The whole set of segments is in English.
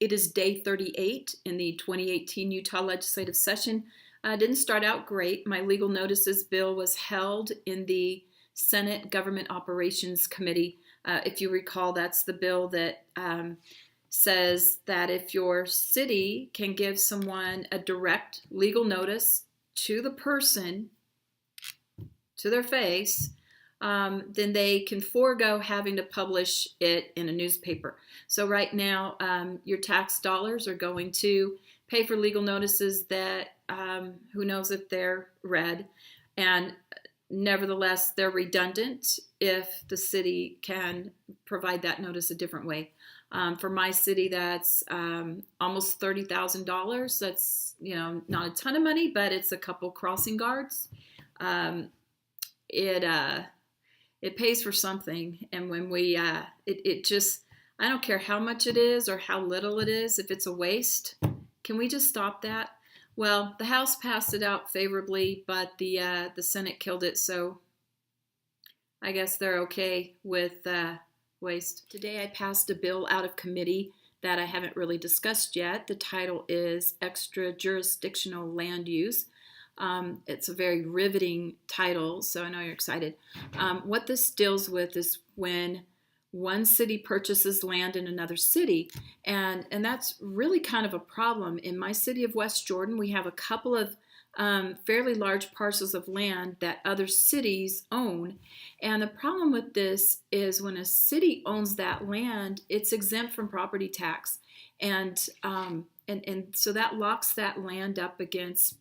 It is day 38 in the 2018 Utah legislative session. Didn't start out great. My legal notices bill was held in the Senate Government Operations Committee. If you recall, that's the bill that says that if your city can give someone a direct legal notice to the person, to their face, then they can forego having to publish it in a newspaper. So right now, your tax dollars are going to pay for legal notices that who knows if they're read, and nevertheless, they're redundant if the city can provide that notice a different way. For my city, that's almost $30,000. That's not a ton of money, but it's a couple crossing guards. It pays for something, and when we it just, I don't care how much it is or how little it is. If it's a waste, can we just stop that? Well, the House passed it out favorably, but the Senate killed it, so I guess they're okay with waste. Today I passed a bill out of committee that I haven't really discussed yet. The title is Extra-Jurisdictional Land Use. It's a very riveting title, so I know you're excited. What this deals with is when one city purchases land in another city, and that's really kind of a problem. In my city of West Jordan, we have a couple of fairly large parcels of land that other cities own, and the problem with this is when a city owns that land, it's exempt from property tax, and so that locks that land up against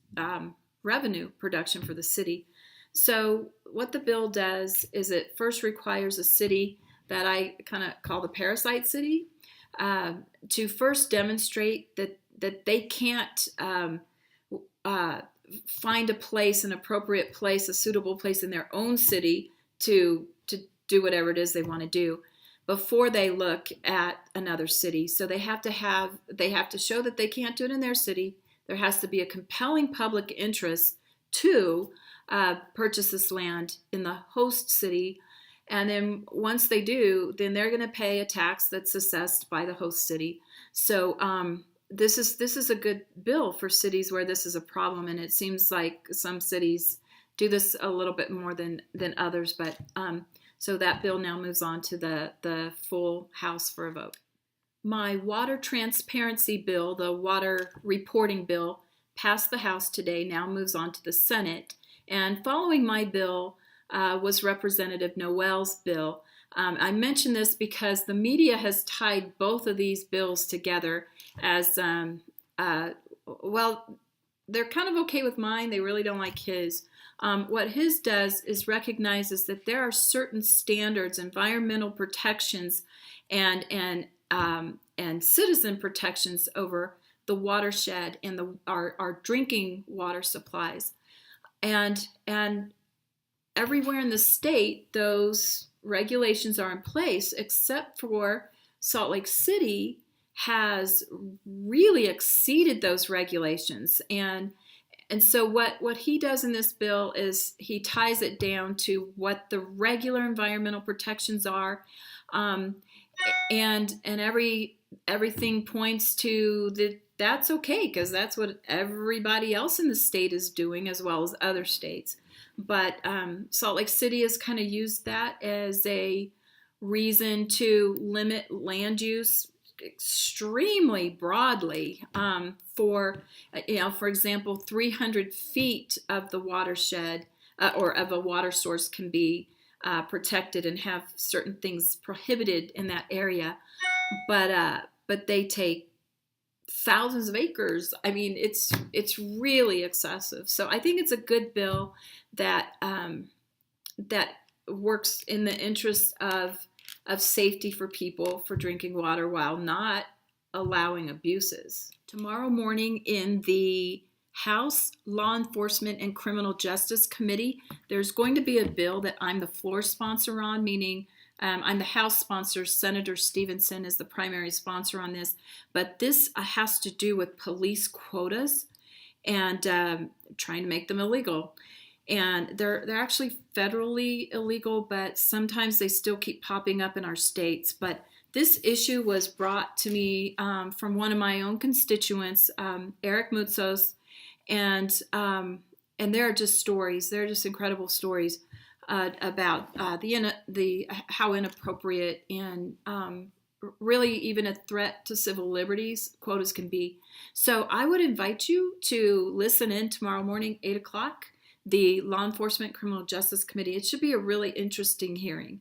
revenue production for the city. So what the bill does is it first requires a city that I kind of call the parasite city to first demonstrate that they can't find a place, an appropriate place, a suitable place in their own city to do whatever it is they want to do before they look at another city. So they have to show that they can't do it in their city. There has to be a compelling public interest to purchase this land in the host city. And then once they do, then they're going to pay a tax that's assessed by the host city. So this is a good bill for cities where this is a problem. And it seems like some cities do this a little bit more than others. But so that bill now moves on to the full House for a vote. My water transparency bill, the water reporting bill, passed the House today, now moves on to the Senate. And following my bill was Representative Noel's bill. I mention this because the media has tied both of these bills together as, well, they're kind of okay with mine. They really don't like his. What his does is recognizes that there are certain standards, environmental protections, and citizen protections over the watershed and our drinking water supplies, and everywhere in the state those regulations are in place, except for Salt Lake City has really exceeded those regulations, and so what he does in this bill is he ties it down to what the regular environmental protections are, and everything points to that's okay because that's what everybody else in the state is doing as well as other states. But Salt Lake City has kind of used that as a reason to limit land use extremely broadly for example, 300 feet of the watershed or of a water source can be protected and have certain things prohibited in that area, but they take thousands of acres. I mean, it's really excessive. So I think it's a good bill that that works in the interest of safety for people for drinking water while not allowing abuses. Tomorrow morning in the House Law Enforcement and Criminal Justice Committee, there's going to be a bill that I'm the floor sponsor on, meaning I'm the House sponsor. Senator Stevenson is the primary sponsor on this, but this has to do with police quotas and trying to make them illegal. And they're actually federally illegal, but sometimes they still keep popping up in our states. But This issue was brought to me from one of my own constituents, Eric Moutsos, and there are just stories. There are just incredible stories about the how inappropriate and really even a threat to civil liberties quotas can be. So I would invite you to listen in tomorrow morning, 8 o'clock, the Law Enforcement Criminal Justice Committee. It should be a really interesting hearing.